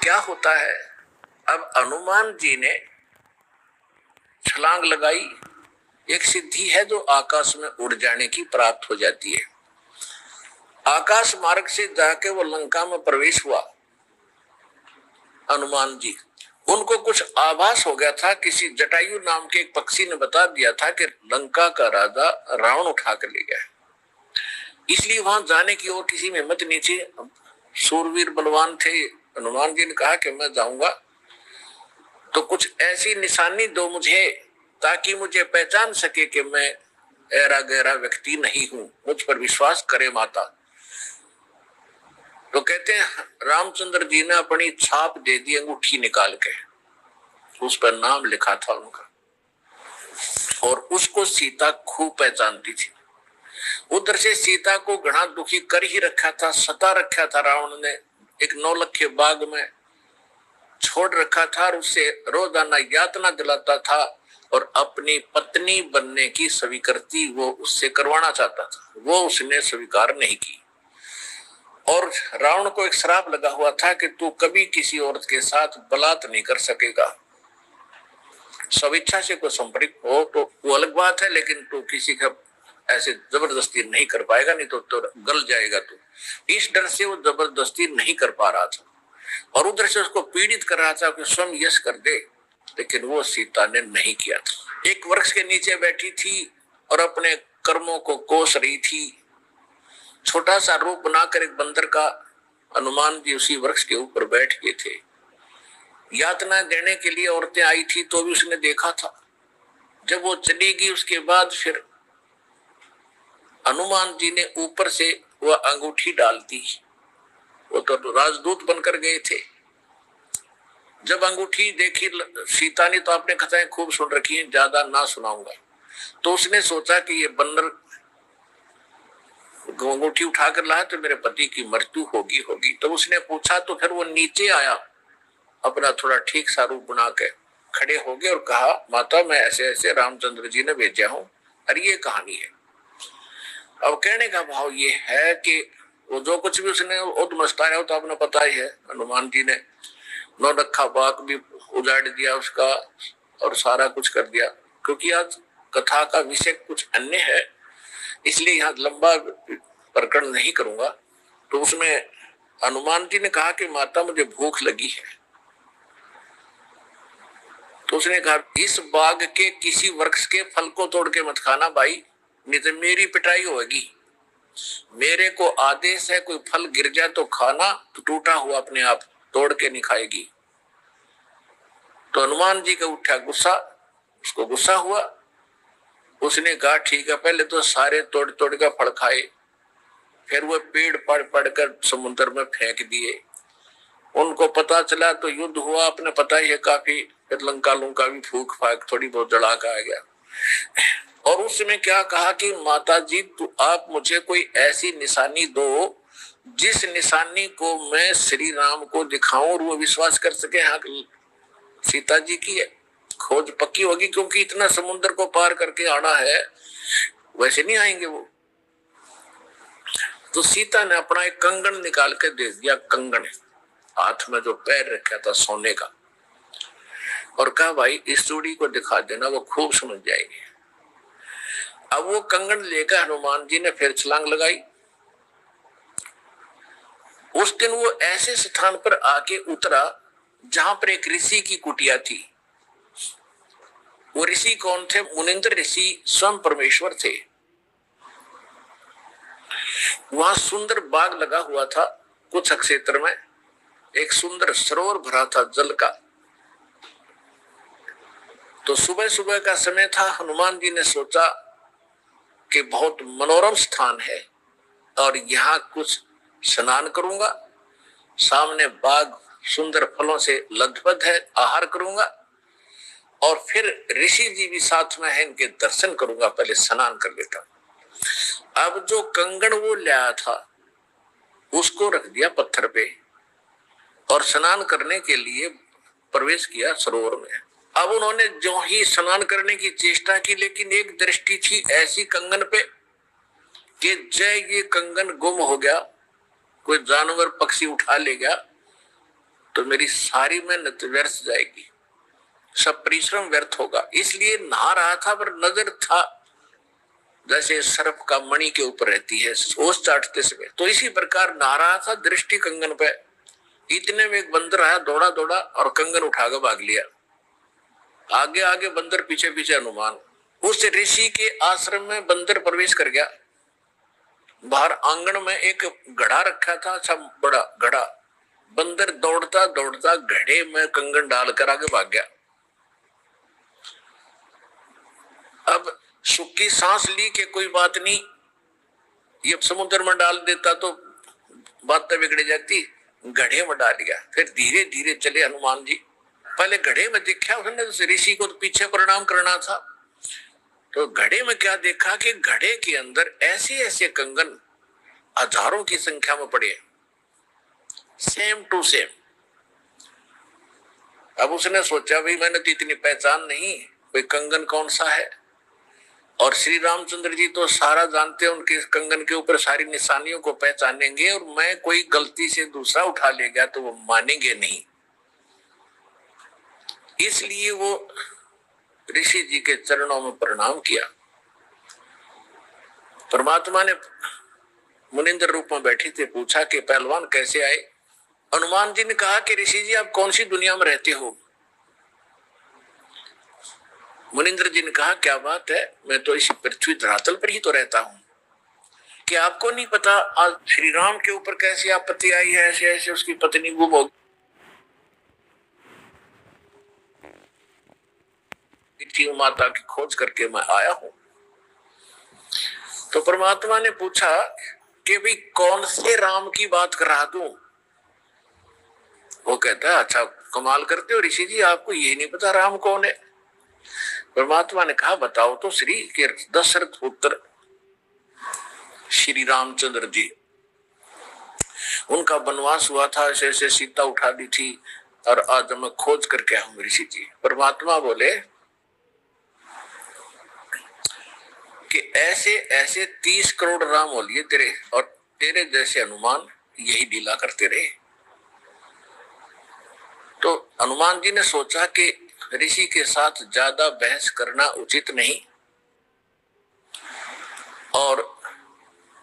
क्या होता है, अब हनुमान जी ने छलांग लगाई, एक सिद्धि है जो आकाश में उड़ जाने की प्राप्त हो जाती है। आकाश मार्ग से जाके वो लंका में प्रवेश हुआ। हनुमान जी, उनको कुछ आभास हो गया था, किसी जटायु नाम के एक पक्षी ने बता दिया था कि लंका का राजा रावण उठा कर ले गया, इसलिए वहां जाने की और किसी में हिम्मत नहीं थी। सूरवीर बलवान थे। हनुमान जी ने कहा कि मैं जाऊंगा तो कुछ ऐसी निशानी दो मुझे, ताकि मुझे पहचान सके कि मैं ऐरा गहरा व्यक्ति नहीं हूं, मुझ पर विश्वास करे माता। तो कहते हैं रामचंद्र जी ने अपनी छाप दे दी, अंगूठी निकाल के, उस पर नाम लिखा था उनका, और उसको सीता खूब पहचानती थी। उधर से सीता को घना दुखी कर ही रखा था, सता रखा था रावण ने, एक नौलखे बाग में छोड़ रखा था और उससे रोजाना यातना दिलाता था और अपनी पत्नी बनने की स्वीकृति वो उससे करवाना चाहता था, वो उसने स्वीकार नहीं की। और रावण को एक श्राप लगा हुआ था कि तू कभी किसी औरत के साथ बलात् नहीं कर सकेगा, स्वेच्छा से कोई संपर्क हो तो वो अलग बात है, लेकिन तू किसी का ऐसे जबरदस्ती नहीं कर पाएगा, नहीं तो गल जाएगा तू। इस डर से वो जबरदस्ती नहीं कर पा रहा था और उधर से उसको पीड़ित कर रहा था कि स्वयं यश कर दे, लेकिन वो सीता ने नहीं किया था। एक वृक्ष के नीचे बैठी थी और अपने कर्मों को कोस रही थी। छोटा सा रूप बनाकर एक बंदर का हनुमान जी उसी वृक्ष के ऊपर बैठ गए थे। यातना देने के लिए औरतें आई थी तो भी उसने देखा था। जब वो चली गई उसके बाद फिर हनुमान जी ने ऊपर से वह अंगूठी डाल दी। वो तो राजदूत बनकर गए थे। जब अंगूठी देखी सीता ने, तो आपने कथाएं खूब सुन रखी हैं, ज्यादा ना सुनाऊंगा, तो उसने सोचा कि ये बंदर अंगूठी उठाकर लाया तो मेरे पति की मृत्यु होगी। तो उसने पूछा, तो फिर वो नीचे आया, अपना थोड़ा ठीक सा रूप बना के खड़े हो गए और कहा, माता मैं ऐसे ऐसे रामचंद्र जी ने भेजा हूं और ये कहानी है। अब कहने का भाव ये है कि वो जो कुछ भी उसने उद्मस्ताया तो आपने पता ही है, हनुमान जी ने नौलखा बाग भी उजाड़ दिया उसका और सारा कुछ कर दिया। क्योंकि आज कथा का विषय कुछ अन्य है, इसलिए यहाँ लंबा प्रकरण नहीं करूंगा। तो उसमें हनुमान जी ने कहा कि माता मुझे भूख लगी है। तो उसने कहा, इस बाग के किसी वृक्ष के फल को तोड़ के मत खाना भाई, नहीं तो मेरी पिटाई होगी। मेरे को आदेश है, कोई फल गिर जाए तो खाना, तो टूटा हुआ अपने आप तोड़ के नहीं खाएगी। तो हनुमान जी का उठा गुस्सा, उसको गुस्सा हुआ। उसने कहा ठीक है, पहले तो सारे तोड़ तोड़ का फल खाए, फिर वो पेड़ पड़ पड़कर समुद्र में फेंक दिए। उनको पता चला तो युद्ध हुआ, अपने पता ही है काफी, फिर लंका लुंका भी फूक फाक थोड़ी बहुत जला के आ गया। और उसमें क्या कहा कि माता जी तो आप मुझे कोई ऐसी निशानी दो जिस निशानी को मैं श्री राम को दिखाऊं और वो विश्वास कर सके हाँ सीता जी की है, खोज पक्की होगी, क्योंकि इतना समुद्र को पार करके आना है, वैसे नहीं आएंगे वो। तो सीता ने अपना एक कंगन निकाल के दे दिया, कंगन हाथ में जो पैर रखा था सोने का, और कहा भाई इस चूड़ी को दिखा देना, वो खूब समझ जाएगी। अब वो कंगन लेकर हनुमान जी ने फिर छलांग लगाई। उस दिन वो ऐसे स्थान पर आके उतरा जहां पर एक ऋषि की कुटिया थी। वो ऋषि कौन थे? मुनिंद्र ऋषि स्वयं परमेश्वर थे। वहां सुंदर बाग लगा हुआ था, कुछ क्षेत्र में एक सुंदर सरोवर भरा था जल का। तो सुबह सुबह का समय था। हनुमान जी ने सोचा कि बहुत मनोरम स्थान है और यहाँ कुछ स्नान करूंगा, सामने बाग सुंदर फलों से लदबद है, आहार करूंगा और फिर ऋषि जी भी साथ में है, इनके दर्शन करूंगा, पहले स्नान कर लेता। अब जो कंगन वो लाया था उसको रख दिया पत्थर पे और स्नान करने के लिए प्रवेश किया सरोवर में। अब उन्होंने जो ही स्नान करने की चेष्टा की, लेकिन एक दृष्टि थी ऐसी कंगन पे कि जय ये कंगन गुम हो गया, कोई जानवर पक्षी उठा ले गया तो मेरी सारी मेहनत व्यर्थ जाएगी, सब परिश्रम व्यर्थ होगा। इसलिए नहा रहा था पर नजर था जैसे सर्प का मणि के ऊपर रहती है ओस चाटते समय, तो इसी प्रकार नहा रहा था, दृष्टि कंगन पे। इतने में एक बंदर आया, दौड़ा दौड़ा और कंगन उठाकर भाग लिया। आगे आगे बंदर, पीछे पीछे हनुमान। उस ऋषि के आश्रम में बंदर प्रवेश कर गया। बाहर आंगन में एक घड़ा रखा था, अच्छा बड़ा घड़ा। बंदर दौड़ता दौड़ता घड़े में कंगन डालकर आगे भाग गया। अब सुखी सांस ली कि कोई बात नहीं, ये समुद्र में डाल देता तो बातें बिगड़ जाती, घड़े में डाल दिया। फिर धीरे धीरे चले हनुमान जी। पहले घड़े में देखा उसने, ऋषि को तो पीछे प्रणाम करना था, तो घड़े में क्या देखा कि घड़े के अंदर ऐसे ऐसे कंगन हजारों की संख्या में पड़े, सेम टू सेम। अब उसने सोचा भाई मैंने तो इतनी पहचान नहीं, कोई कंगन कौन सा है। और श्री रामचंद्र जी तो सारा जानते हैं, उनके कंगन के ऊपर सारी निशानियों को पहचानेंगे, और मैं कोई गलती से दूसरा उठा ले गया तो वो मानेंगे नहीं। इसलिए वो ऋषि जी के चरणों में प्रणाम किया। परमात्मा ने मुनिंद्र रूप में बैठी थे, पूछा कि पहलवान कैसे आए। हनुमान जी ने कहा कि ऋषि जी आप कौन सी दुनिया में रहते हो। मुनिंद्र जी ने कहा क्या बात है, मैं तो इस पृथ्वी धरातल पर ही तो रहता हूं। क्या आपको नहीं पता आज श्री राम के ऊपर कैसी आपत्ति आई है, ऐसे ऐसे उसकी पत्नी गुम हो गई, माता की खोज करके मैं आया हूं। तो परमात्मा ने पूछा कि भाई कौन से राम की बात करा दूं। वो कहता है अच्छा कमाल करते हो ऋषि जी, आपको ये नहीं पता राम कौन है। परमात्मा ने कहा बताओ तो, श्री के दशरथ पुत्र श्री रामचंद्र जी, उनका वनवास हुआ था, ऐसे ऐसे सीता उठा दी थी और आज मैं खोज करके आऊं ऋषि जी। परमात्मा बोले कि ऐसे ऐसे 30 करोड़ राम हो लिए तेरे, और तेरे जैसे हनुमान यही लीला करते रहे। तो हनुमान जी ने सोचा कि ऋषि के साथ ज्यादा बहस करना उचित नहीं, और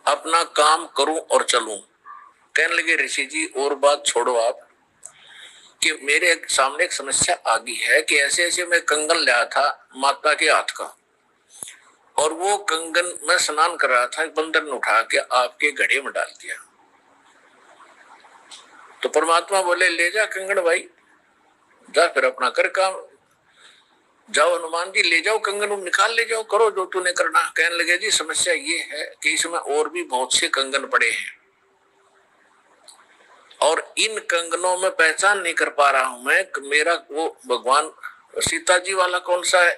अपना काम करूं और चलूं। कहने लगे ऋषि जी और बात छोड़ो आप, कि मेरे सामने एक समस्या आ गई है कि ऐसे ऐसे मैं कंगन लाया था माता के हाथ का, और वो कंगन मैं स्नान कर रहा था, बंदर ने उठा के आपके घड़े में डाल दिया। तो परमात्मा बोले ले जा कंगन भाई, जा फिर अपना कर काम, जाओ हनुमान जी ले जाओ कंगन, निकाल ले जाओ, करो जो तूने करना। कहने लगे जी समस्या ये है कि इसमें और भी बहुत से कंगन पड़े हैं, और इन कंगनों में पहचान नहीं कर पा रहा हूं मैं, मेरा वो भगवान सीता जी वाला कौन सा है।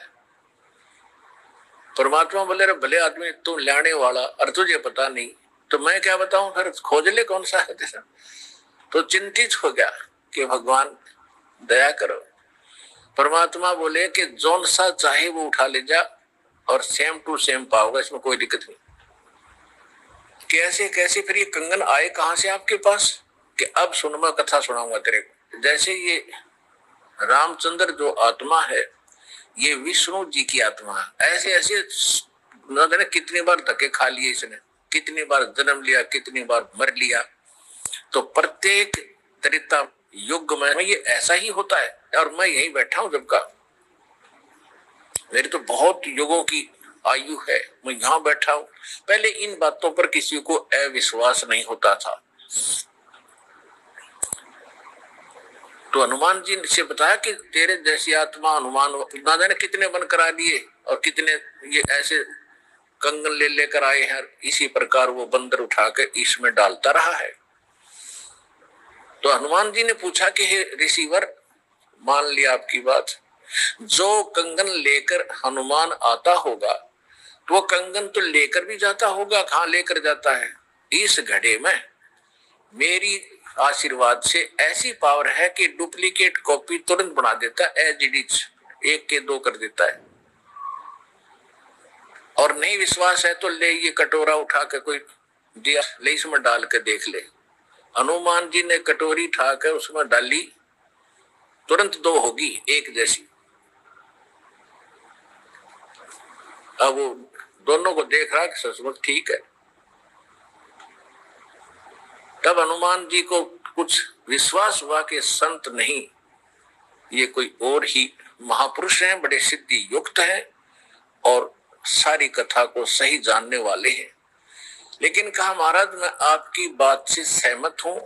परमात्मा बोले रे भले आदमी तू लाने वाला और तुझे पता नहीं, तो मैं क्या बताऊं, फिर खोज ले कौन सा है तेरा। तो चिंतित हो गया कि भगवान दया करो। परमात्मा बोले कि जौन सा चाहे वो उठा ले जा और सेम टू सेम पाओगे, इसमें कोई दिक्कत नहीं। कैसे कैसे फिर ये कंगन आए कहां से आपके पास, कि अब सुन मैं कथा सुनाऊंगा तेरे को। जैसे ये रामचंद्र जो आत्मा है ये विष्णु जी की आत्मा है, ऐसे ऐसे न जाने कितनी बार धक्के खा लिए इसने, कितनी बार जन्म लिया, कितनी बार मर लिया। तो प्रत्येक त्रेता युग में ये ऐसा ही होता है, और मैं यही बैठा हूं जब का, मेरी तो बहुत युगों की आयु है, मैं यहां बैठा हूं। पहले इन बातों पर किसी को अविश्वास नहीं होता था। तो हनुमान जी से बताया कि तेरे जैसी आत्मा हनुमान ना जाने कितने बन करा दिए, और कितने ये ऐसे कंगन ले लेकर आए हैं, इसी प्रकार वो बंदर उठा के इसमें डालता रहा है। तो हनुमान जी ने पूछा कि हे ऋषिवर, मान लिया आपकी बात, जो कंगन लेकर हनुमान आता होगा तो वो कंगन तो लेकर भी जाता होगा, कहां लेकर जाता है, इस घड़े में मेरी आशीर्वाद से ऐसी पावर है कि डुप्लीकेट कॉपी तुरंत बना देता है, एज इट इज, एक के दो कर देता है। और नहीं विश्वास है तो ले ये कटोरा उठा के कोई दिया, ले इसमें डाल के देख ले। हनुमान जी ने कटोरी उठा कर उसमें डाली, तुरंत दो होगी एक जैसी। अब वो दोनों को देख रहा कि सचमुच ठीक है। तब हनुमान जी को कुछ विश्वास हुआ कि संत नहीं, ये कोई और ही महापुरुष हैं, बड़े सिद्धि युक्त हैं और सारी कथा को सही जानने वाले हैं। लेकिन कहा महाराज मैं आपकी बात से सहमत हूं,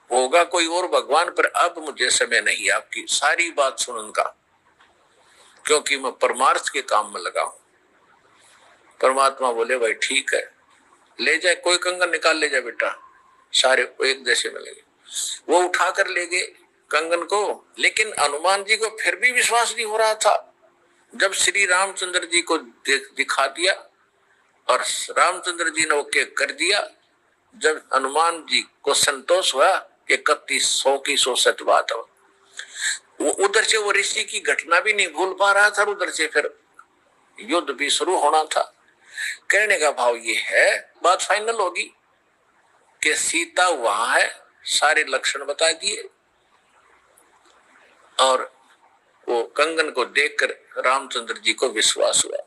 होगा कोई और भगवान, पर अब मुझे समय नहीं आपकी सारी बात सुनने का, क्योंकि मैं परमार्थ के काम में लगा हूं। परमात्मा बोले भाई ठीक है, ले जाए, कोई कंगन निकाल ले जाए बेटा, सारे एक जैसे मिलेंगे। वो उठा कर ले गए कंगन को। लेकिन हनुमान जी को फिर भी विश्वास नहीं हो रहा था। जब श्री रामचंद्र जी को दिखा दिया और रामचंद्र जी ने ओके कर दिया, जब हनुमान जी को संतोष हुआ कि 3100 की 100 सत बात हो, वो उधर से वो ऋषि की घटना भी नहीं भूल पा रहा था, उधर से फिर युद्ध भी शुरू होना था। कहने का भाव ये है, बात फाइनल होगी कि सीता वहां है, सारे लक्षण बता दिए और वो कंगन को देखकर रामचंद्र जी को विश्वास हुआ।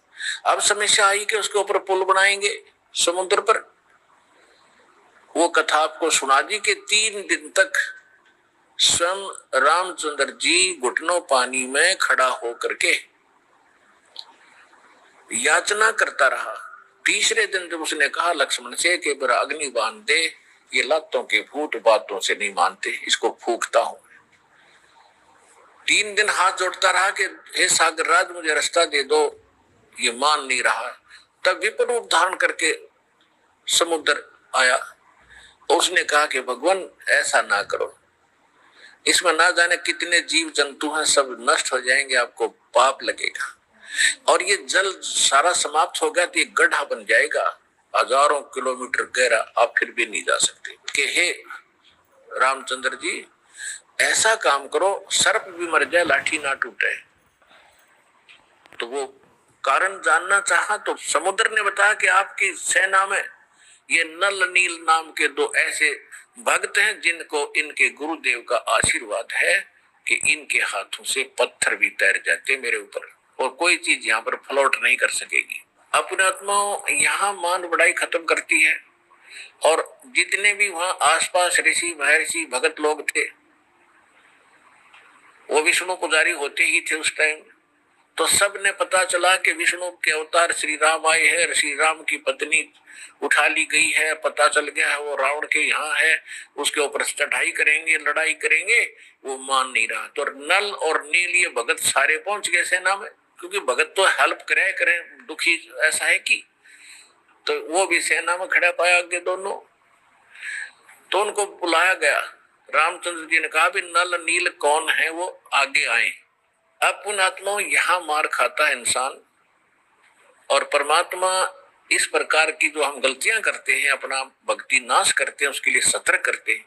अब समस्या आई कि उसके ऊपर पुल बनाएंगे समुद्र पर। वो कथा आपको सुना दी कि 3 दिन तक स्वयं रामचंद्र जी घुटनों पानी में खड़ा होकर के याचना करता रहा। तीसरे दिन जब उसने कहा लक्ष्मण से कि मेरा अग्नि बांध दे, ये लातों के भूत बातों से नहीं मानते, इसको फूकता हूं। 3 दिन हाथ जोड़ता रहा कि हे सागर राज मुझे रास्ता दे दो, ये मान नहीं रहा। तब विपर रूप धारण करके समुद्र आया। उसने कहा कि भगवान ऐसा ना करो, इसमें ना जाने कितने जीव जंतु हैं, सब नष्ट हो जाएंगे, आपको पाप लगेगा। और ये जल सारा समाप्त हो गया तो ये गड्ढा बन जाएगा, हजारों किलोमीटर गहरा, आप फिर भी नहीं जा सकते। कि हे रामचंद्र जी ऐसा काम करो, सर्प भी मर जाए लाठी ना टूटे। तो वो कारण जानना चाहा तो समुद्र ने बताया कि आपकी सेना में ये नल नील नाम के 2 ऐसे भक्त हैं जिनको इनके गुरुदेव का आशीर्वाद है कि इनके हाथों से पत्थर भी तैर जाते मेरे ऊपर, और कोई चीज यहाँ पर फ्लोट नहीं कर सकेगी। अपने आत्माओं यहाँ मान बढ़ाई खत्म करती है। और जितने भी वहां आसपास ऋषि महर्षि भगत लोग थे, वो विष्णु पुजारी होते ही थे उस टाइम। तो सब ने पता चला कि विष्णु के अवतार श्री राम आए हैं, श्री राम की पत्नी उठा ली गई है, पता चल गया है वो रावण के यहाँ है, उसके ऊपर चढ़ाई करेंगे, लड़ाई करेंगे। वो मान नहीं रहा। तो नल और नील ये भगत सारे पहुंच गए सेना में, क्योंकि भगत तो हेल्प करें, दुखी ऐसा है कि, तो वो भी सेना में खड़ा पाया आगे दोनों। तो उनको बुलाया गया। रामचंद्र जी ने कहा भी नल नील कौन है, वो आगे आए। अब पुण्यात्मा यहाँ मार खाता है इंसान, और परमात्मा इस प्रकार की जो हम गलतियां करते हैं, अपना भक्ति नाश करते हैं, उसके लिए सतर्क करते हैं।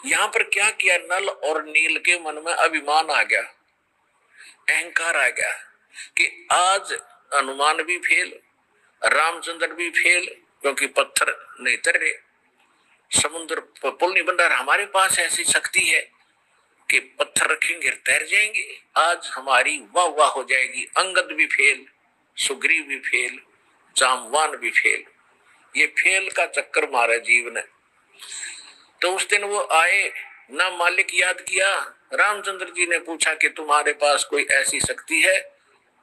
यहाँ पर क्या किया, नल और नील के मन में अभिमान आ गया, अहंकार आ गया कि आज हनुमान भी फेल, रामचंद्र भी फेल, क्योंकि पत्थर नहीं तर रहे, समुद्र पुल नहीं बन रहा। हमारे पास ऐसी शक्ति है कि पत्थर रखेंगे तैर जाएंगे, आज हमारी वाह वाह हो जाएगी। अंगद भी फेल, सुग्रीव भी फेल, जामवान भी फेल, ये फेल का चक्कर मारा जीव ने। तो उस दिन वो आए ना, मालिक याद किया। रामचंद्र जी ने पूछा कि तुम्हारे पास कोई ऐसी शक्ति है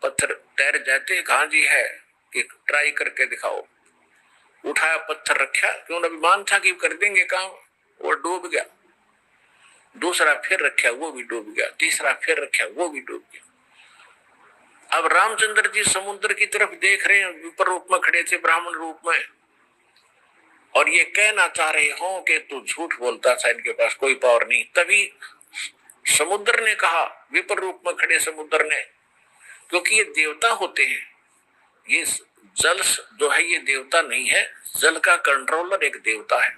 पत्थर तैर जाते? कहां जी है, कि ट्राई करके दिखाओ। उठाया पत्थर रखा, क्यों अभिमान था कि कर देंगे काम, वो डूब गया। दूसरा फिर रखा, वो भी डूब गया। तीसरा फिर रखा, वो भी डूब गया। अब रामचंद्र जी समुद्र की तरफ देख रहे हैं, विपर रूप में खड़े थे, ब्राह्मण रूप में, और ये कहना चाह रहे हो कि तू झूठ बोलता था, इनके पास कोई पावर नहीं। तभी समुद्र ने कहा, विपर रूप में खड़े समुद्र ने, क्योंकि ये देवता होते हैं, ये जल जो है ये देवता नहीं है, जल का कंट्रोलर एक देवता है,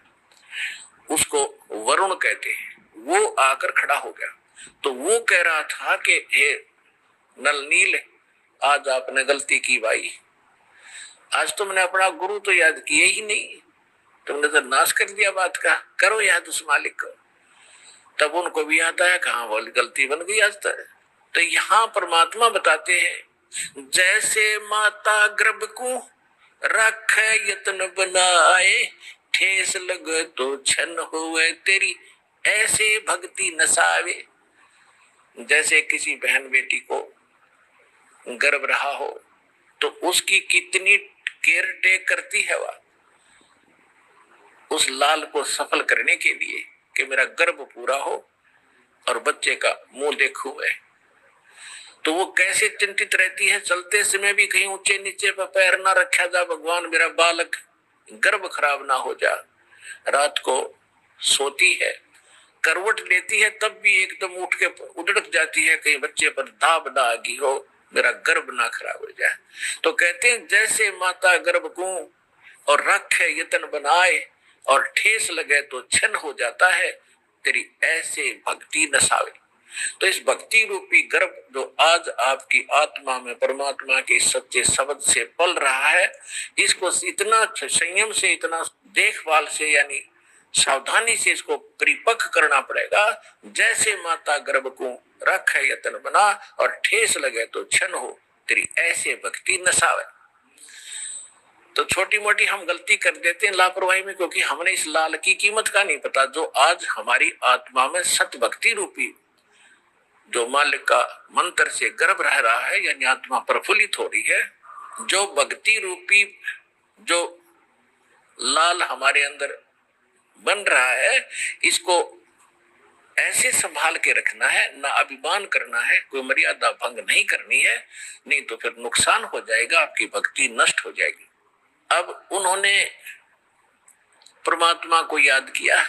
उसको वरुण कहते हैं। वो आकर खड़ा हो गया। तो वो कह रहा था कि हे नल नील, आज आपने गलती की भाई, आज तुमने अपना गुरु तो याद किए ही नहीं, तुमने तो नाश कर दिया बात का। करो याद उस मालिक को। तब उनको भी आता है कहाँ बोल गलती बन गई आज तक। तो यहाँ परमात्मा बताते हैं जैसे माता गर्भ को रख यत्न बनाए, ठेस लगे तो छन हुए तेरी ऐसे भक्ति नसावे। जैसे किसी बहन बेटी को गर्भ रहा हो तो उसकी कितनी केयर टेक करती है वह उस लाल को सफल करने के लिए कि मेरा गर्भ पूरा हो और बच्चे का मुंह देखूं मैं। तो वो कैसे चिंतित रहती है, चलते समय भी कहीं ऊंचे नीचे पर पैर ना रखा जा, भगवान मेरा बालक गर्भ खराब ना हो जा। रात को सोती है, करवट लेती है, तब भी एकदम उठ के उधड़क जाती है कहीं बच्चे पर दाब ना आ गई हो, मेरा गर्भ ना खराब हो जाए। तो कहते हैं जैसे माता गर्भ को और रखे यतन बनाए और ठेस लगे तो छन हो जाता है, तेरी ऐसे भक्ति नसावे। तो इस भक्ति रूपी गर्भ जो आज आपकी आत्मा में परमात्मा के सच्चे शब्द से पल रहा है, इसको इतना संयम से, इतना देखभाल से, यानी सावधानी से इसको परिपक्व करना पड़ेगा। जैसे माता गर्भ को रख यतन बना और ठेस लगे तो छन हो, तेरी ऐसे भक्ति नसावे। तो छोटी मोटी हम गलती कर देते हैं लापरवाही में, क्योंकि हमने इस लाल की कीमत का नहीं पता जो आज हमारी आत्मा में सत भक्ति रूपी जो मालिक का मंत्र से गर्भ रह रहा है, यानी आत्मा प्रफुल्लित हो रही है, जो भक्ति रूपी जो लाल हमारे अंदर बन रहा है, इसको ऐसे संभाल के रखना है, ना अभिमान करना है, कोई मर्यादा भंग नहीं करनी है, नहीं तो फिर नुकसान हो जाएगा, आपकी भक्ति नष्ट हो जाएगी। अब उन्होंने परमात्मा को याद किया,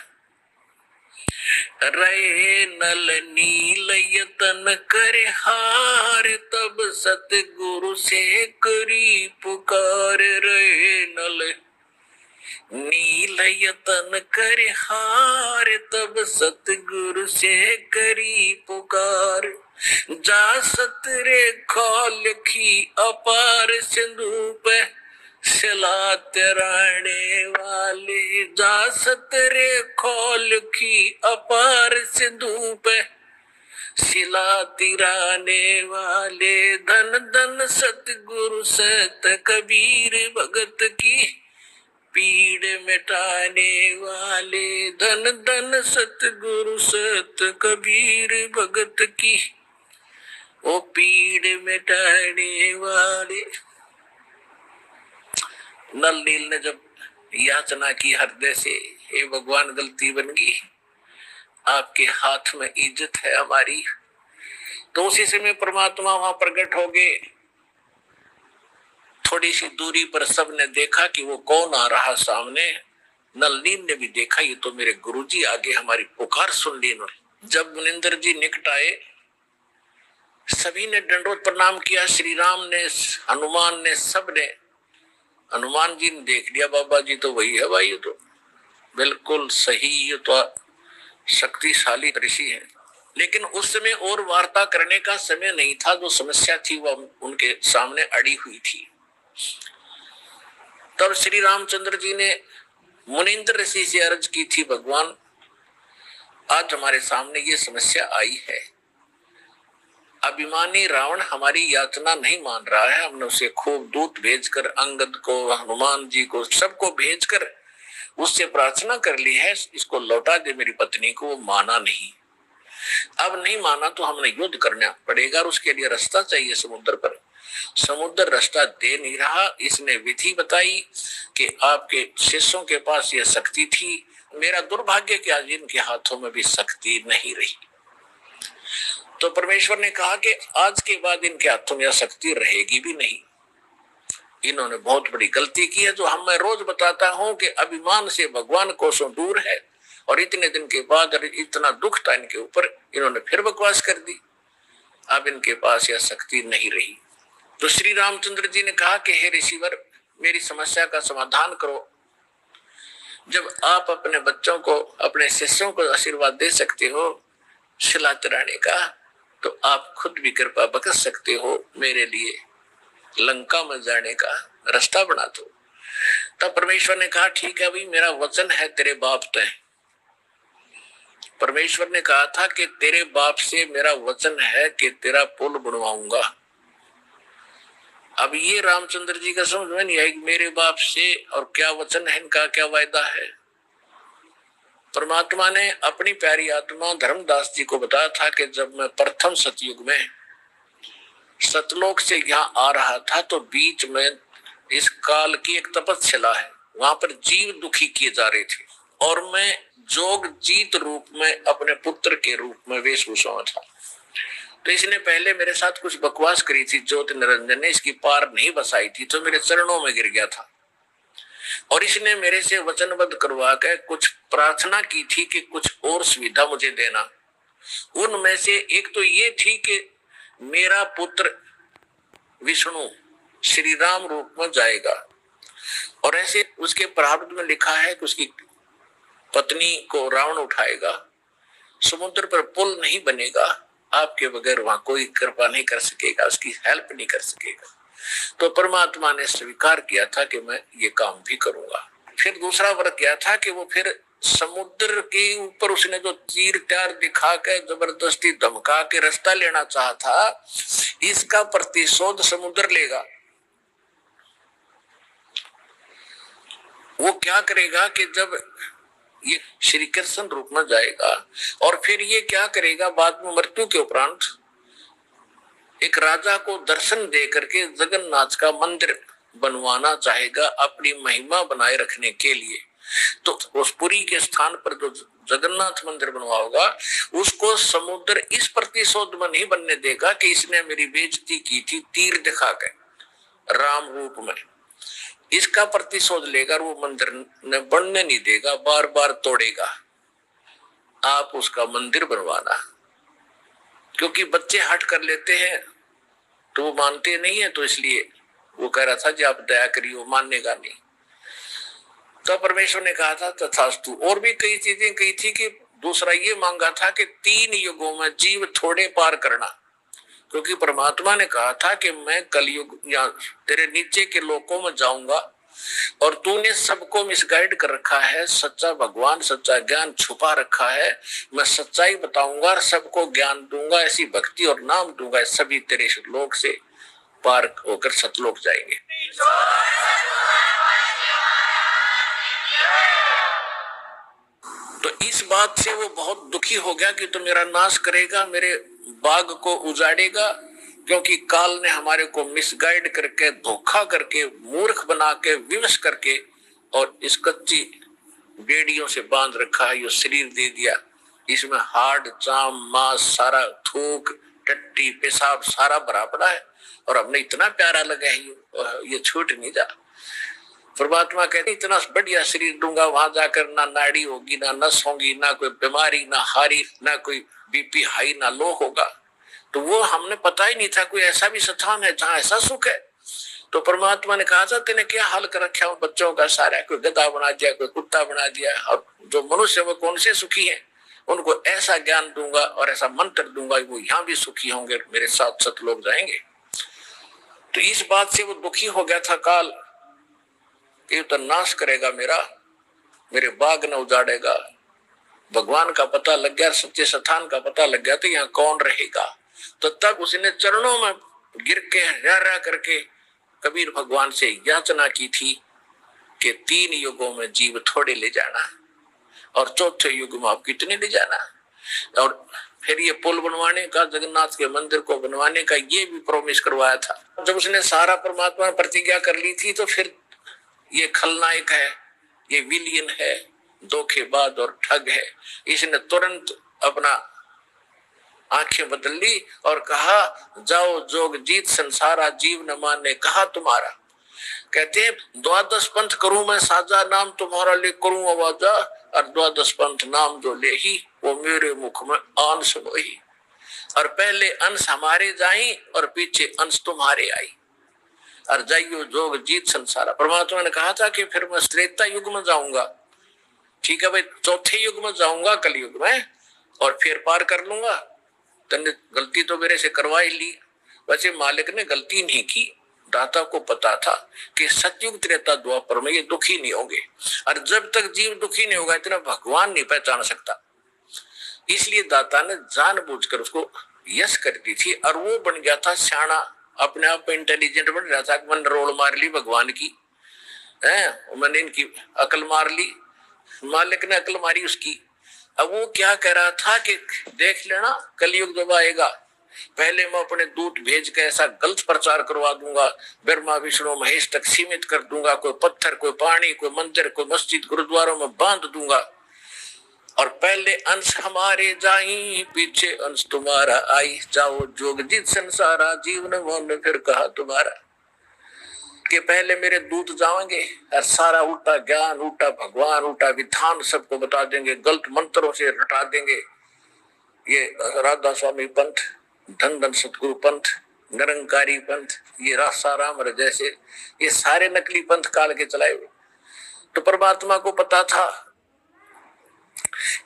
रहे नल नील यतन करे हार, तब सतगुरु से करी पुकार। रहे नल नील यतन करे हार, तब सतगुरु से करी पुकार। जा सतरे खोल की अपार सिंधु पे सिला तिराने वाले। जा सतरे खोल की अपार सिंधु पे सिला तिराने वाले। धन धन सतगुरु सत कबीर भगत की पीड़ मिटाने वाले। धन धन सतगुरु सत कबीर भगत की वो पीड़ मिटाने वाले। नल नील ने जब याचना की हृदय से, हे भगवान गलती बन गई, आपके हाथ में इज्जत है हमारी, तो उसी समय परमात्मा वहां प्रकट हो गए। थोड़ी सी दूरी पर सबने देखा कि वो कौन आ रहा सामने। नल नील ने भी देखा, ये तो मेरे गुरुजी आगे हमारी पुकार सुन ली इन्होंने। जब मुनिंदर जी निकट आए, सभी ने दंडवत प्रणाम किया, श्री राम ने, हनुमान ने, सब ने। हनुमान जी ने देख लिया, बाबा जी तो वही है भाई, ये तो बिल्कुल सही, ये तो शक्तिशाली ऋषि है। लेकिन उस समय और वार्ता करने का समय नहीं था, जो समस्या थी वह उनके सामने अड़ी हुई थी। तब श्री रामचंद्र जी ने मुनिंद्र ऋषि से अर्ज की थी, भगवान आज हमारे सामने ये समस्या आई है, अभिमानी रावण हमारी याचना नहीं मान रहा है। हमने उसे खूब दूत भेजकर, अंगद को, हनुमान जी को, सबको भेजकर उससे प्रार्थना कर ली है, इसको लौटा दे मेरी पत्नी को। वो माना नहीं, अब नहीं माना तो हमें युद्ध करना पड़ेगा और उसके लिए रास्ता चाहिए समुद्र पर। समुद्र रास्ता दे नहीं रहा। इसने विधि बताई कि आपके शिष्यों के पास यह शक्ति थी, मेरा दुर्भाग्य कि आज इनके हाथों में भी शक्ति नहीं रही। तो परमेश्वर ने कहा कि आज के बाद इनके हाथों में शक्ति रहेगी भी नहीं। इन्होंने बहुत बड़ी गलती की है, जो हम मैं रोज बताता हूं कि अभिमान से भगवान कोसों दूर है, और इतने दिन के बाद इतना दुख था इनके ऊपर, इन्होंने फिर बकवास कर दी। अब इनके पास यह शक्ति नहीं रही। तो श्री रामचंद्र जी ने कहा कि हे ऋषिवर, मेरी समस्या का समाधान करो। जब आप अपने बच्चों को, अपने शिष्यों को आशीर्वाद दे सकते हो शिला चराने का, तो आप खुद भी कृपा बख्श सकते हो, मेरे लिए लंका में जाने का रास्ता बना दो। तब परमेश्वर ने कहा ठीक है भाई, मेरा वचन है तेरे बाप तय, परमेश्वर ने कहा था कि तेरे बाप से मेरा वचन है कि तेरा पुल बनवाऊंगा। अब ये रामचंद्र जी का समझ में नहीं आई, मेरे बाप से और क्या वचन है, इनका क्या वायदा है। परमात्मा ने अपनी प्यारी आत्मा धर्मदास जी को बताया था कि जब मैं प्रथम सतयुग में सतलोक से यहाँ आ रहा था तो बीच में इस काल की एक तपस्या है, वहां पर जीव दुखी किए जा रहे थे और मैं जोग जीत रूप में अपने पुत्र के रूप में वेशभूषा में था। तो इसने पहले मेरे साथ कुछ बकवास करी थी, ज्योति निरंजन ने इसकी पार नहीं बसाई थी तो मेरे चरणों में गिर गया था और इसने मेरे से वचनबद्ध करवा कर कुछ प्रार्थना की थी कि कुछ और सुविधा मुझे देना। उनमें से एक तो ये थी कि मेरा पुत्र विष्णु श्री राम रूप में जाएगा और ऐसे उसके प्रारब्ध में लिखा है कि उसकी पत्नी को रावण उठाएगा, समुद्र पर पुल नहीं बनेगा, आपके बगैर वहां कोई कृपा नहीं कर सकेगा, उसकी हेल्प नहीं कर सकेगा। तो परमात्मा ने स्वीकार किया था कि मैं ये काम भी करूंगा। फिर दूसरा वर्ग क्या था कि वो फिर समुद्र के ऊपर उसने जो तीर त्यार दिखा के जबरदस्ती धमका के रास्ता लेना चाहा था, इसका प्रतिशोध समुद्र लेगा। वो क्या करेगा कि जब ये श्री कृष्ण रूप में जाएगा और फिर ये क्या करेगा, बाद में मृत्यु के उपरांत एक राजा को दर्शन दे करके जगन्नाथ का मंदिर बनवाना चाहेगा अपनी महिमा बनाए रखने के लिए। तो उस पुरी के स्थान पर जो जगन्नाथ मंदिर बनवाओगा उसको समुद्र इस प्रतिशोध में नहीं बनने देगा कि इसने मेरी बेइज्जती की थी तीर दिखा के राम रूप में, इसका प्रतिशोध लेगा। वो मंदिर ने बनने नहीं देगा, बार बार तोड़ेगा। आप उसका मंदिर बनवाना, क्योंकि बच्चे हट कर लेते हैं तो वो मानते नहीं है, तो इसलिए वो कह रहा था कि आप दया करिए, वो मानेगा नहीं। तो परमेश्वर ने कहा था तथास्तु। और भी कई चीजें कही थी कि दूसरा ये मांगा था कि 3 युगों में जीव थोड़े पार करना, क्योंकि परमात्मा ने कहा था कि मैं कलयुग या तेरे नीचे के लोकों में जाऊंगा और तूने सबको मिसगाइड कर रखा है, सच्चा भगवान सच्चा ज्ञान छुपा रखा है, मैं सच्चाई बताऊंगा और सबको ज्ञान दूंगा, ऐसी भक्ति और नाम दूंगा, सभी तेरे लोक से पार होकर सतलोक जाएंगे। तो इस बात से वो बहुत दुखी हो गया कि तो मेरा नाश करेगा, मेरे बाग को उजाड़ेगा, क्योंकि काल ने हमारे को मिसगाइड करके धोखा करके मूर्ख बना के विवश करके और इस कच्ची बेड़ियों से बांध रखा है, ये शरीर दे दिया, इसमें हाड़ चाम मांस सारा थूक टट्टी पेशाब सारा भरा पड़ा है और हमने इतना प्यारा लगा है ये छूट नहीं जा। परमात्मा कहते इतना बढ़िया शरीर दूंगा, वहां जाकर ना नाड़ी होगी ना नस होगी ना कोई बीमारी ना हारी ना कोई बीपी हाई ना लो होगा। तो वो हमने पता ही नहीं था कोई ऐसा भी स्थान है जहाँ ऐसा सुख है। तो परमात्मा ने कहा था तेने क्या हाल कर रखा हूँ बच्चों का सारा, कोई गधा बना दिया कोई कुत्ता बना दिया, और जो मनुष्य वो कौन से सुखी है उनको ऐसा ज्ञान दूंगा और ऐसा मंत्र दूंगा वो यहाँ भी सुखी होंगे, मेरे साथ सतलोक जाएंगे। तो इस बात से वो दुखी हो गया था काल, ये तो नाश करेगा मेरे बाग न उजाड़ेगा। भगवान का पता लग गया, सच्चे स्थान का पता लग गया तो यहाँ कौन रहेगा। तो तब उसने चरणों में गिर के रा करके कबीर भगवान से याचना की थी कि 3 युगों में जीव थोड़े ले जाना और चौथे युग में आप कितने ले जाना। और फिर ये पुल बनवाने का, जगन्नाथ के मंदिर को बनवाने का ये भी प्रॉमिस करवाया था। जब उसने सारा परमात्मा प्रतिज्ञा कर ली थी तो फिर ये खलनायक है, ये विलियन है, धोखेबाज और ठग है, इसने तुरंत अपना आंखें बदल ली और कहा जाओ जोग जीत संसारा जीव न माने कहा तुम्हारा। कहते हैं 12 पंथ करूं मैं साजा नाम तुम्हारा ले करूं आवाजा, और 12 पंथ नाम जो ले ही वो मेरे मुख में अंश वही। और पहले अंश हमारे जाई और पीछे अंश तुम्हारे आई, और जाइयो जोग जीत संसारा। परमात्मा ने कहा था कि फिर मैं त्रेता युग में जाऊंगा, ठीक है भाई, चौथे युग में जाऊंगा कलयुग में और फिर पार कर लूंगा। तने गलती तो मेरे से करवा ही ली, वैसे मालिक ने गलती नहीं की, दाता को पता था कि सतयुग त्रेता द्वापर में ये दुखी नहीं होंगे, और जब तक जीव दुखी नहीं होगा इतना भगवान नहीं पहचान सकता। इसलिए दाता ने जानबूझकर उसको यश कर दी थी और वो बन गया था सियाना, अपने आप इंटेलिजेंट बन रहा था। मैंने रोल मार ली भगवान की है, मैंने इनकी अकल मार ली, मालिक ने अकल मारी उसकी। अब वो क्या कह रहा था कि देख लेना कलयुग जब आएगा, पहले मैं अपने दूत भेज के ऐसा गलत प्रचार करवा दूंगा, ब्रह्मा विष्णु महेश तक सीमित कर दूंगा, कोई पत्थर कोई पानी कोई मंदिर कोई मस्जिद गुरुद्वारों में बांध दूंगा, और पहले अंश हमारे जाई पीछे अंश तुम्हारा आई, जाओ जोग जीत संसारा जीवन वन फिर कहा तुम्हारा। कि पहले मेरे दूत जाएंगे और सारा उल्टा ज्ञान उल्टा भगवान उल्टा विधान सबको बता देंगे, गलत मंत्रों से हटा देंगे। ये राधा स्वामी पंथ, धन धन सतगुरु पंथ, निरंकारी पंथ, ये रासाराम जैसे ये सारे नकली पंथ काल के चलाए हुए। तो परमात्मा को पता था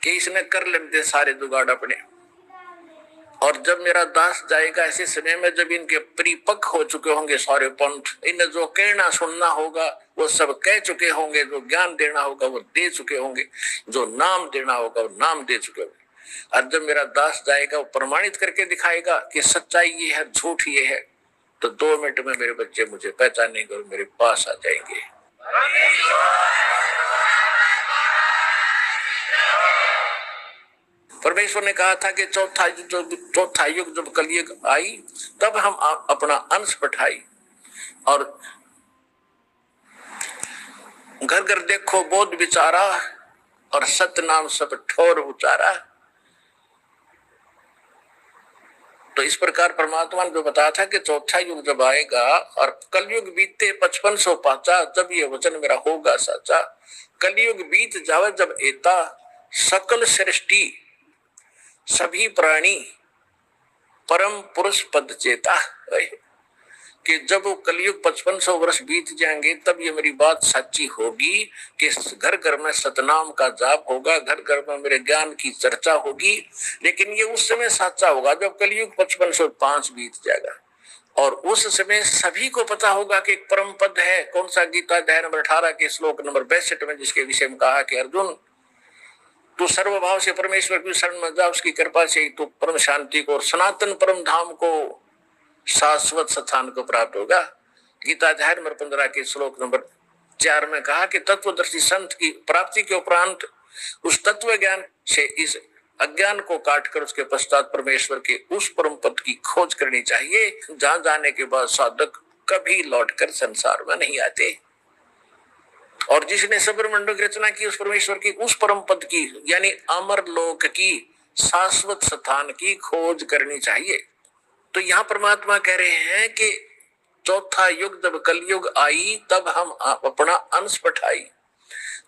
कि इसने कर लेते सारे जुगाड़ अपने, और जब मेरा दास जाएगा ऐसे समय में जब इनके परिपक्व हो चुके होंगे सारे पंथ, इन्हें जो कहना सुनना होगा वो सब कह चुके होंगे, जो ज्ञान देना होगा वो दे चुके होंगे, जो नाम देना होगा वो नाम दे चुके होंगे। और जब मेरा दास जाएगा वो प्रमाणित करके दिखाएगा कि सच्चाई ये है झूठ ये है, तो 2 मिनट में मेरे बच्चे मुझे पहचानेंगे और मेरे पास आ जाएंगे। परमेश्वर ने कहा था कि चौथा युग जब कलयुग आई तब हम अपना अंश पठाई, और घर घर देखो बोध विचारा, और सत्य नाम सब ठोर उचारा। तो इस प्रकार परमात्मा ने जो बताया था कि चौथा युग जब आएगा और कलयुग बीते 5500 पाचा, जब ये वचन मेरा होगा सच्चा। कलयुग बीत जावे जब एता, सकल सृष्टि सभी प्राणी परम पुरुष पद चेता। कि जब वो कलयुग 5500 वर्ष बीत जाएंगे तब ये मेरी बात सच्ची होगी कि घर घर में सतनाम का जाप होगा, घर घर में मेरे ज्ञान की चर्चा होगी। लेकिन ये उस समय सच्चा होगा जब कलयुग 5505 बीत जाएगा, और उस समय सभी को पता होगा कि एक परम पद है। कौन सा? गीता अध्याय नंबर 18 के श्लोक नंबर 62 में, जिसके विषय में कहा कि अर्जुन तू सर्वभाव से परमेश्वर की शरण में जा, उसकी कृपा से तू परम शांति को और सनातन परम धाम को शाश्वत स्थान को प्राप्त होगा। गीता अध्याय नंबर 15 के श्लोक नंबर 4 में कहा कि तत्वदर्शी संत की प्राप्ति के उपरांत उस तत्व ज्ञान से इस अज्ञान को काटकर उसके पश्चात परमेश्वर के उस परम पद की खोज करनी चाहिए, जहां जाने के बाद साधक कभी लौटकर संसार में नहीं आते। और जिसने सबरमंडल की रचना की उस परमेश्वर की उस परम पद की यानी अमर लोक की शाश्वत स्थान की खोज करनी चाहिए। तो यहाँ परमात्मा कह रहे हैं कि चौथा युग जब कलयुग आई तब हम अपना अंश पठाई,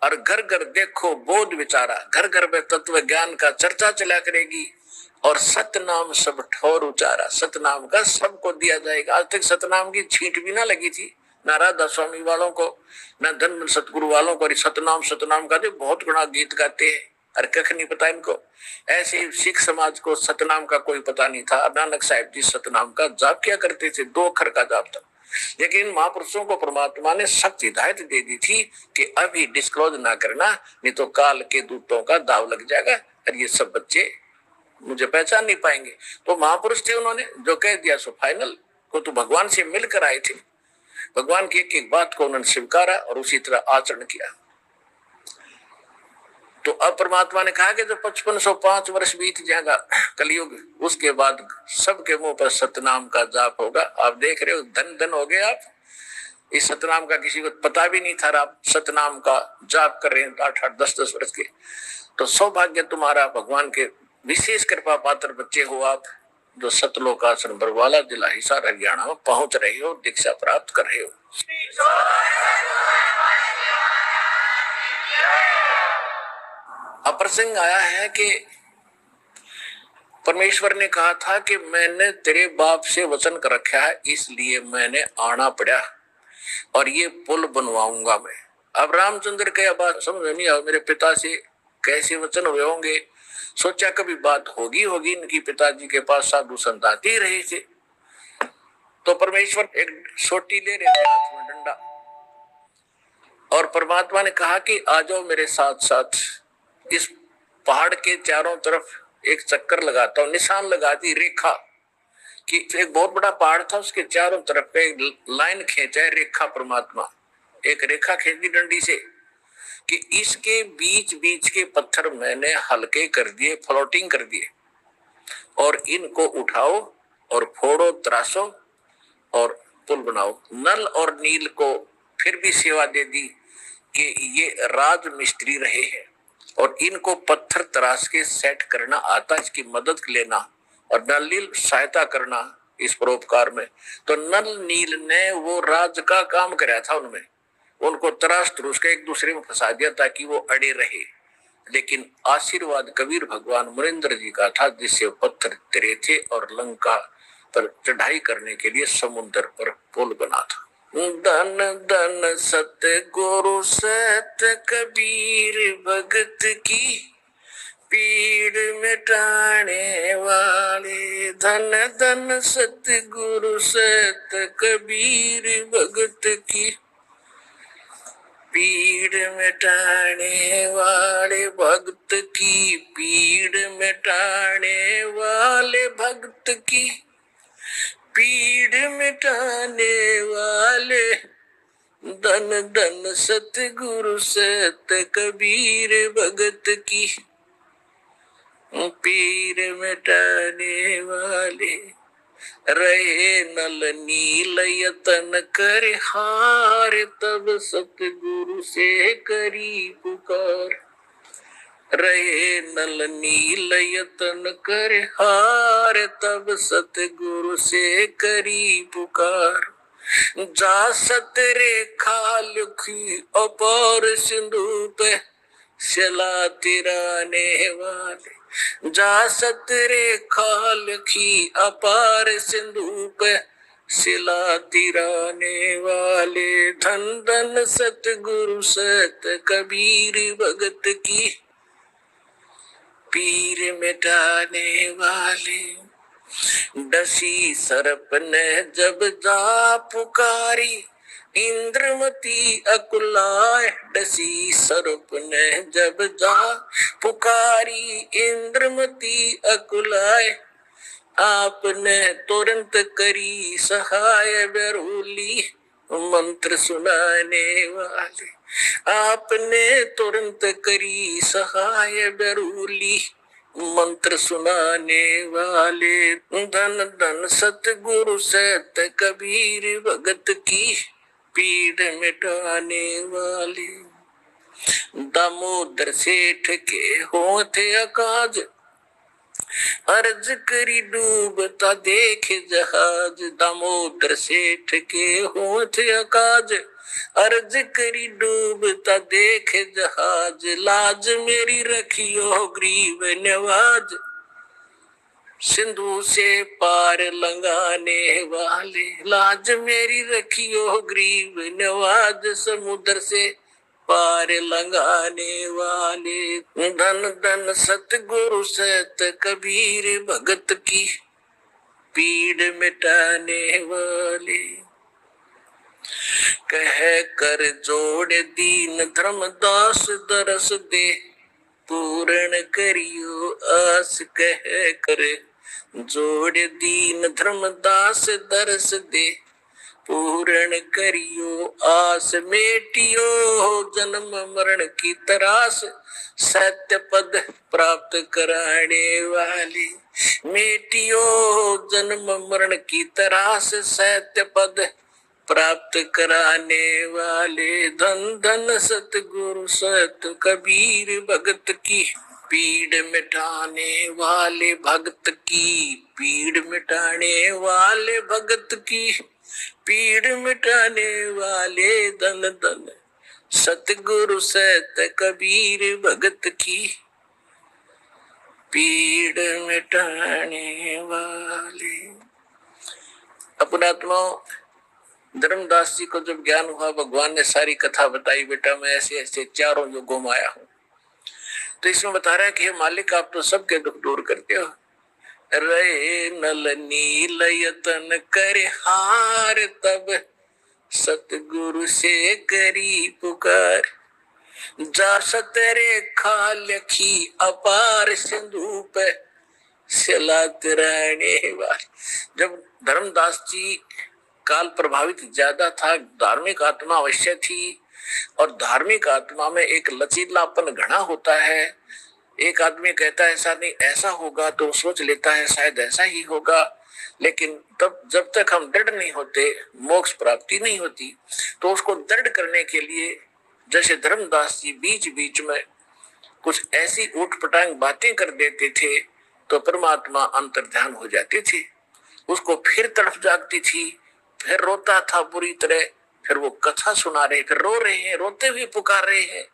और घर घर देखो बोध विचारा, घर घर में तत्व ज्ञान का चर्चा चला करेगी, और सतनाम सब ठोर उचारा, सतनाम का सबको दिया जाएगा। आज तक सतनाम की छींट भी ना लगी थी, ना राधा स्वामी वालों को, ना धन सतगुरु वालों को। सतनाम सतनाम का बहुत बड़ा गीत गाते हैं, और कख नहीं पता इनको। ऐसे सिख समाज को सतनाम का कोई पता नहीं था। नानक साहिब जी सतनाम का जाप क्या करते थे, 2 अक्षर का जाप था। लेकिन महापुरुषों को परमात्मा ने सख्त हिदायत दे दी थी कि अभी डिस्क्लोज ना करना, नहीं तो काल के दूतों का दाव लग जाएगा और ये सब बच्चे मुझे पहचान नहीं पाएंगे। तो महापुरुष थे, उन्होंने जो कह दिया सो फाइनल। को तो भगवान से मिलकर आए थे, भगवान की एक एक बात को उन्होंने स्वीकारा और उसी तरह आचरण किया। तो अब परमात्मा ने कहा कि जब 5505 वर्ष बीत जाएगा कलयुग, उसके बाद सबके मुंह पर सतनाम का जाप होगा। आप देख रहे हो, धन धन हो गए आप। इस सतनाम का किसी को पता भी नहीं था, आप सतनाम का जाप कर रहे हैं 8-8 10-10 वर्ष के। तो सौभाग्य तुम्हारा, भगवान के विशेष कृपा पात्र बच्चे हो आप, जो सतलोकासन बरवाला जिला हिसार हरियाणा में पहुंच रहे हो, दीक्षा प्राप्त कर रहे हो। प्रसंग आया है कि परमेश्वर ने कहा था कि मैंने तेरे बाप से वचन कर रखा है, इसलिए मैंने आना पड़ा और ये पुल बनवाऊंगा मैं। अब रामचंद्र के बात समझ नहीं आ, मेरे पिता से कैसे वचन हुए होंगे। सोचा कभी बात होगी इनकी पिताजी के पास साधु संत आते ही रहे थे। तो परमेश्वर एक सोटी ले रहे थे हाथ में डंडा, और परमात्मा ने कहा कि आ जाओ मेरे साथ साथ। इस पहाड़ के चारों तरफ एक चक्कर लगाता हूँ, निशान लगा दी रेखा कि एक बहुत बड़ा पहाड़ था, उसके चारों तरफ पे लाइन खींचा है रेखा परमात्मा, एक रेखा खींच दी डंडी से कि इसके बीच बीच के पत्थर मैंने हल्के कर दिए, फ्लोटिंग कर दिए, और इनको उठाओ और फोड़ो, तराशो और पुल बनाओ। नल और नील को फिर भी सेवा दे दी कि ये राज मिस्त्री रहे हैं और इनको पत्थर तराश के सेट करना आता, इसकी मदद लेना और नल नील सहायता करना इस परोपकार में। तो नल नील ने वो राज का काम कराया था उनमें, उनको तराश तरुश के एक दूसरे में फंसा दिया ताकि वो अड़े रहे। लेकिन आशीर्वाद कबीर भगवान मुनिंद्र जी का था, जिससे पत्थर तरे थे और लंका पर चढ़ाई करने के लिए समुद्र पर पुल बना था। धन धन सत्य गुरु सत्य कबीर भगत की पीड़ मिटाने वाले। धन धन सत्य गुरु सत्य कबीर भगत की पीड़ मिटाने वाले, भक्त की पीड़ मिटाने वाले, भक्त की पीड़ मिटाने वाले। धन धन सतगुरु सत कबीर भगत की पीड़ मिटाने वाले। रहे नल नील यतन कर हार, तब सतगुरु से करी पुकार। रहे नल नील यतन कर हार, तब सतगुरु से करी पुकार। जा सत रेखा लिखी अपार सिंधु पे, चला तिराने वाले। जा सत रेखा लिखी अपार सिंधु पे, सिला तिराने वाले। धन धन सतगुरु सत कबीर भगत की पीर मिटाने वाले। डसी सर्प ने जब जा पुकारी, इंद्रमती अकुलाए। डसी सर्प ने जब जा पुकारी, इंद्रमती अकुलाए। आपने तुरंत करी सहाय बेरूली, मंत्र सुनाने वाले। आपने तुरंत करी सहाय बेरूली, मंत्र सुनाने वाले। धन धन सतगुरु सत कबीर भगत की पीड़ मिटाने वाले। दामोदर सेठ के होते अकाज, अर्ज करी डूबता देख जहाज। दामोदर सेठ के होते अकाज, अर्ज करी डूबता देख जहाज। लाज मेरी रखियो ग्रीव नवाज, सिंधु से पार लंगाने वाले। लाज मेरी रखियो ग्रीव नवाज, समुद्र से पार लंगाने वाले। धन धन सतगुरु सत कबीर भगत की पीड़ मिटाने वाले। कह कर जोड़ दीन धर्मदास दरस दे, पूर्ण करियो आस। कह कर जोड़ दीन धर्मदास दरस दे, पूर्ण करियो आस। मेटियो जन्म मरण की तरास, सत्य पद प्राप्त कराने वाले। मेटियो जन्म मरण की तरास, सत्य पद प्राप्त कराने वाले। धन धन सतगुरु सत कबीर भगत की पीड़ मिटाने वाले। भगत की पीड़ मिटाने वाले, भगत की पीड़ मिटाने वाले। धन धन सतगुरु सत कबीर भगत की पीड़ मिटाने वाले। अपनात्मा धर्मदास जी को जब ज्ञान हुआ, भगवान ने सारी कथा बताई, बेटा मैं ऐसे ऐसे चारों युगों में आया हूं। तो इसमें बता रहा है कि मालिक आप तो सबके दुख दूर करते हो। रहे नल नील यतन कर हार, तब सतगुरु से करी पुकार। जा सत रेखा लिखी अपार सिंधु पे, चलाते रहने वाले। जब धर्मदास जी काल प्रभावित ज्यादा था, धार्मिक आत्मा अवश्य थी, और धार्मिक आत्मा में एक लचीलापन घना होता है। एक आदमी कहता है ऐसा नहीं ऐसा होगा, तो सोच लेता है शायद ऐसा ही होगा, लेकिन तब जब तक हम दृढ़ नहीं होते, मोक्ष प्राप्ति नहीं होती। तो उसको दृढ़ करने के लिए जैसे धर्मदास जी बीच बीच में कुछ ऐसी ऊटपटांग बातें कर देते थे, तो परमात्मा अंतर्ध्यान हो जाते थे। उसको फिर तड़फ जागती थी, फिर रोता था बुरी तरह, फिर वो कथा सुना रहे, फिर रो रहे हैं, रोते हुए पुकार रहे हैं।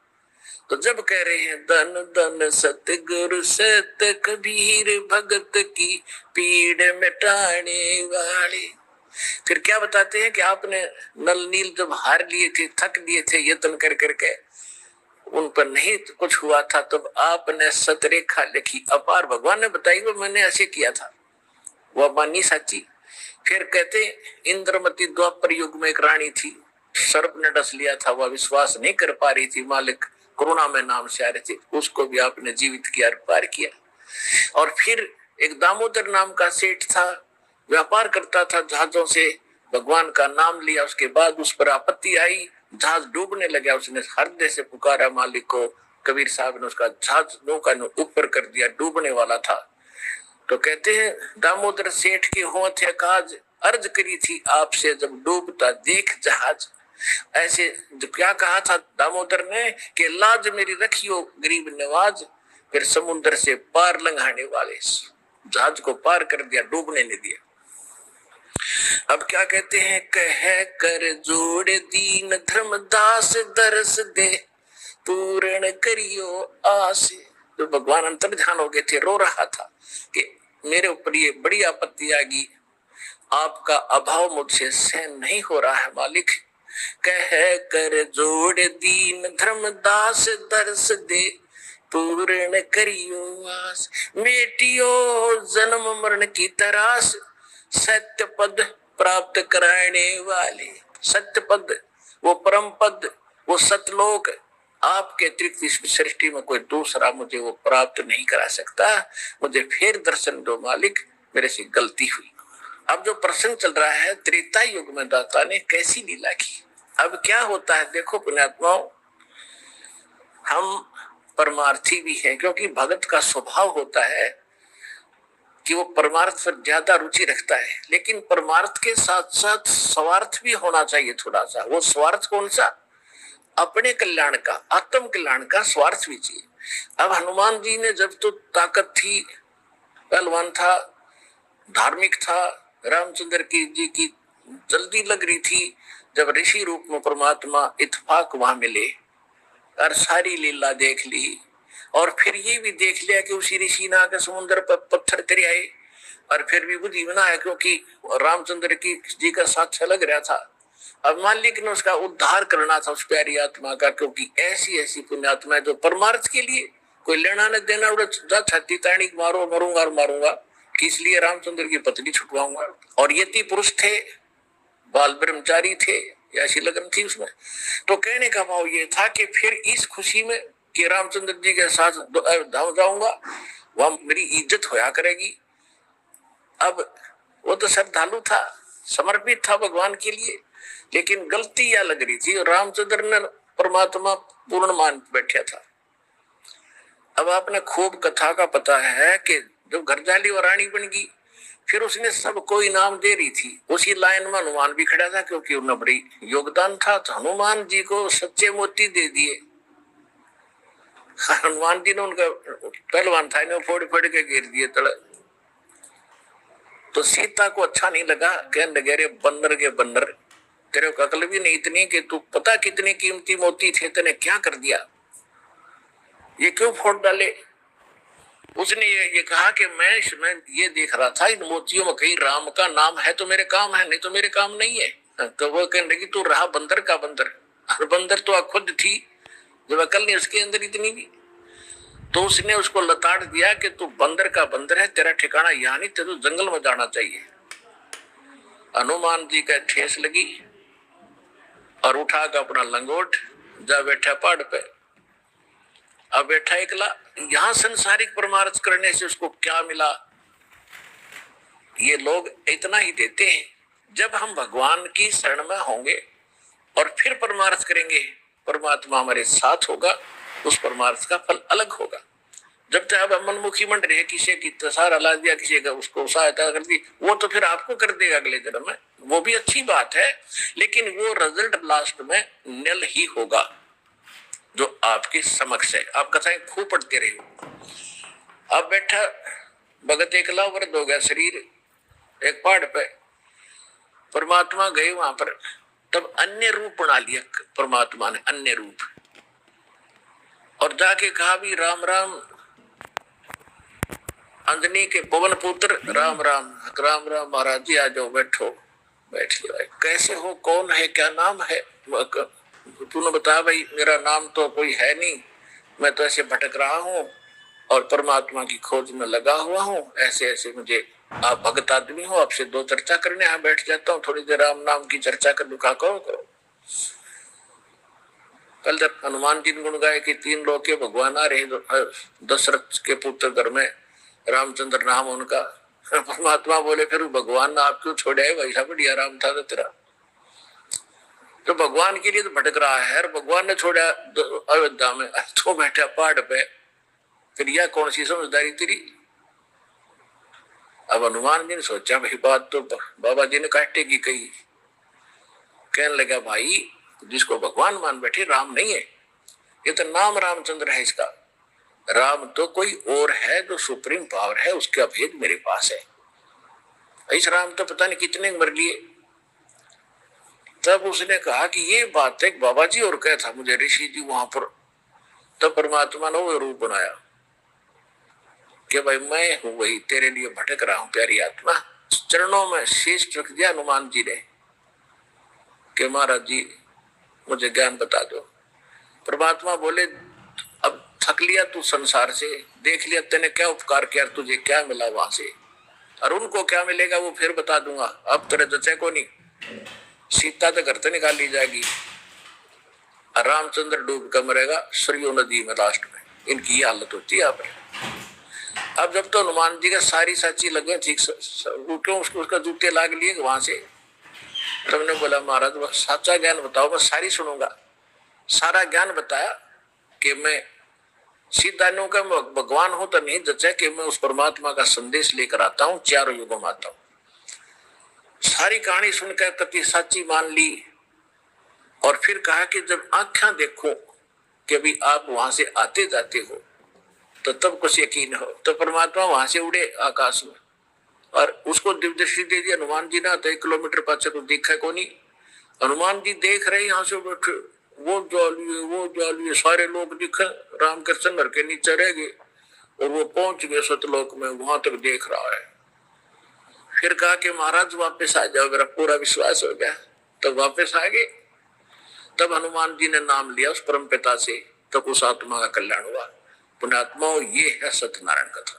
तो जब कह रहे हैं धन धन सतगुरु सत कबीर भगत की पीड़ मिटाने वाले, फिर क्या बताते हैं कि आपने नल नील जब हार लिए थे, थक लिए थे यत्न कर करके, उन पर नहीं कुछ हुआ था, तब आपने सतरेखा लिखी अपार, भगवान ने बताई वो मैंने ऐसे किया था, वह मानी साची। फिर कहते इंद्रमती द्वापर युग में एक रानी थी, सर्प ने डस लिया था, वह विश्वास नहीं कर पा रही थी, मालिक करुणा में नाम से आ रहे थे, उसको भी आपने जीवित किया, पार किया। और फिर एक दामोदर नाम का सेठ था, व्यापार करता था जहाजों से, भगवान का नाम लिया, उसके बाद उस पर आपत्ति आई, जहाज डूबने लगा, उसने हृदय से पुकारा मालिक को, कबीर साहब ने उसका जहाज नौका ऊपर कर दिया, डूबने वाला था। तो कहते हैं दामोदर सेठ की होंठ काज अर्ज करी थी आपसे, जब डूबता देख जहाज। ऐसे क्या कहा था दामोदर ने कि लाज मेरी रखियो गरीब नवाज, फिर समुद्र से पार लंघाने वाले, जहाज को पार कर दिया, डूबने नहीं दिया। अब क्या कहते हैं, कह कर जोड़ दीन धर्मदास दरस दे पूर्ण करियो आस। तो भगवान अंतर्ध्यान हो गए थे, रो रहा था कि मेरे ऊपर ये बड़ी आपत्ति आ गई, आपका अभाव मुझसे सहन नहीं हो रहा है मालिक। कह कर जोड़ दीन धर्मदास दरस दे पूर्ण करियो आस, मेटियो जन्म मरण की तरास, सत्य पद प्राप्त कराने वाले। सत्य पद, वो परम पद, वो सतलोक, आपके अतिरिक्त इस सृष्टि में कोई दूसरा मुझे वो प्राप्त नहीं करा सकता, मुझे फिर दर्शन दो मालिक, मेरे से गलती हुई। अब जो प्रसंग चल रहा है, त्रेता युग में दाता ने कैसी लीला की। अब क्या होता है देखो पुण्यात्माओं, हम परमार्थी भी हैं, क्योंकि भगत का स्वभाव होता है कि वो परमार्थ पर ज्यादा रुचि रखता है, लेकिन परमार्थ के साथ साथ स्वार्थ भी होना चाहिए थोड़ा सा। वो स्वार्थ कौन सा, अपने कल्याण का, आत्म कल्याण का स्वार्थ भी चाहिए। अब हनुमान जी ने जब तो ताकत थी, पहलवान था, धार्मिक था, रामचंद्र की जी की जल्दी लग रही थी, जब ऋषि रूप में परमात्मा इत्फाक वहां मिले और सारी लीला देख ली, और फिर ये भी देख लिया कि उसी ऋषि ने आकर समुद्र पर पत्थर करे आए, और फिर भी बुद्धि बनाया क्योंकि रामचंद्र की जी का साक्ष्य लग रहा था। अब मालिक ने उसका उद्धार करना था उस प्यारी आत्मा का, क्योंकि ऐसी ऐसी पुण्यात्मा जो परमार्थ के लिए कोई लेना न देना, उड़ा छाती ताणी मारो मरूंगा और मारूंगा, कि इसलिए रामचंद्र की पत्नी छुटवाऊंगा। और यति पुरुष थे, बाल ब्रह्मचारी थे, ऐसी लगन थी उसमें। तो कहने का भाव ये था कि फिर इस खुशी में कि रामचंद्र जी के साथ धाव जाऊंगा, वहां मेरी इज्जत होया करेगी। अब वो तो श्रद्धालु था, समर्पित था भगवान के लिए, लेकिन गलती यह लग रही थी, रामचंद्र ने परमात्मा पूर्ण मान बैठा था। अब आपने खूब कथा का पता है कि जब घरजाली और रानी बन गई, फिर उसने सबको इनाम दे रही थी, उसी लाइन में हनुमान भी खड़ा था, क्योंकि उन्हें बड़ी योगदान था, तो हनुमान जी को सच्चे मोती दे दिए। हनुमान जी ने उनका पहलवान था, इन्हें फोड़ फोड़ के घेर दिए तड़। तो सीता को अच्छा नहीं लगा, कहने लगे बंदर के बंदर, तेरे को अकल भी नहीं इतनी कि तू पता कितने कीमती मोती थे, तेने क्या कर दिया, ये क्यों फोड़ डाले। उसने ये कहा कि मैं इसमें ये देख रहा था, इन मोतियों में कहीं राम का नाम है तो मेरे काम है, नहीं तो मेरे काम नहीं है। तो वो कहने लगी तू रहा बंदर का बंदर, और बंदर तो खुद थी, जब अकल नहीं उसके अंदर इतनी भी। तो उसने उसको लताड़ दिया कि तू बंदर का बंदर है, तेरा ठिकाना यहाँ नहीं, तेरे जंगल में जाना चाहिए। हनुमान जी का ठेस लगी और उठा कर अपना लंगोट जा बैठा पहाड़ पे। अब बैठा एकला, यहाँ संसारिक परमार्थ करने से उसको क्या मिला, ये लोग इतना ही देते हैं। जब हम भगवान की शरण में होंगे और फिर परमार्थ करेंगे, परमात्मा हमारे साथ होगा, उस परमार्थ का फल अलग होगा। जब तक आप मनमुखी मंड रहे, किसी की तसार हला दिया, किसी का उसको सहायता कर दी, वो तो फिर आपको कर देगा अगले जन्म में, वो भी अच्छी बात है, लेकिन वो रिजल्ट लास्ट में नल ही होगा जो आपके समक्ष है। आप कथाएं खूब पढ़ते रहे। अब बैठा भगत एकला वृद्ध हो गया, शरीर एक पहाड़ पे, परमात्मा गए वहां पर, तब अन्य रूप बना लिया परमात्मा ने, अन्य रूप, और जाके कहा भी राम राम, अंजनी के पवन पुत्र राम राम, राम राम महाराज जी आ जाओ, बैठो। बैठ लिया। कैसे हो, कौन है, क्या नाम है? तूने बताया भाई मेरा नाम तो कोई है नहीं, मैं तो ऐसे भटक रहा हूँ और परमात्मा की खोज में लगा हुआ हूँ, ऐसे ऐसे मुझे, आप भगत आदमी हो, आपसे दो चर्चा करने यहाँ बैठ जाता हूँ, थोड़ी देर राम नाम की चर्चा कर लूँ, करो। कल जब हनुमान जी ने गुण गाए कि तीन लोग के भगवान आ रहे, दशरथ के पुत्र घर में रामचंद्र नाम उनका, परमात्मा बोले फिर भगवान ने आप क्यों छोड़ा है, वैसा बढ़िया राम था तो तेरा, तो भगवान के लिए तो भटक रहा है, भगवान ने छोड़ा अयोध्या में, तो बैठा पहाड़ पे, फिर यह कौन सी समझदारी तेरी? अब हनुमान जी ने सोचा भाई बात तो बाबा जी ने काटे की कही, कहने लगा भाई जिसको भगवान मान बैठे राम नहीं है, ये तो नाम रामचंद्र है इसका, राम तो कोई और है जो सुप्रीम पावर है, उसका भेद मेरे पास है, इस राम तो पता नहीं कितने मर लिए। तब उसने कहा कि ये बात है बाबा जी और क्या था मुझे ऋषि जी वहां पर, तब परमात्मा ने वो रूप बनाया कि भाई मैं हूं वही, तेरे लिए भटक रहा हूं प्यारी आत्मा। चरणों में शीश रख दिया हनुमान जी ने कि महाराज जी मुझे ज्ञान बता दो। परमात्मा बोले अब थक लिया तू संसार से, देख लिया तेने क्या उपकार किया, तुझे क्या मिला वहां से, और उनको क्या मिलेगा वो फिर बता दूंगा, अब तेरे जचे को नहीं, सीता तो घर से निकाल ली जाएगी, रामचंद्र डूब कर मरेगा सरयू नदी में लास्ट में, इनकी हालत होती है। अब जब तो हनुमान जी का सारी साची लगे ठीक, क्यों उसका जूते लाग लिए वहां से, तुमने बोला महाराज सच्चा ज्ञान बताओ, मैं सारी सुनूंगा। सारा ज्ञान बताया कि मैं सीधा का भगवान हूं तो नहीं जचा कि मैं उस परमात्मा का संदेश लेकर आता हूँ, चारों युगों में आता हूँ। सारी कहानी सुनकर कति साची मान ली, और फिर कहा कि जब आंखें देखो कि अभी आप वहां से आते जाते हो तो तब कुछ यकीन हो। तो परमात्मा वहां से उड़े आकाश में और उसको दिव्य दृष्टि दे दी हनुमान जी ना, तो 1 किलोमीटर पाछे तो देखा को नहीं, हनुमान जी देख रहे यहाँ से बैठे, वो जालिए सारे लोग दिखे, राम कृष्ण घर के नीचे रह गए और वो पहुंच गए सतलोक में, वहां तक देख रहा है। फिर कहा कि महाराज वापस आ जाओ, मेरा पूरा विश्वास हो गया, तब वापस आ गए। तब हनुमान जी ने नाम लिया उस परम पिता से, तब उस आत्मा का कल्याण हुआ। पुण्यात्माओं ये है सत्यनारायण कथा।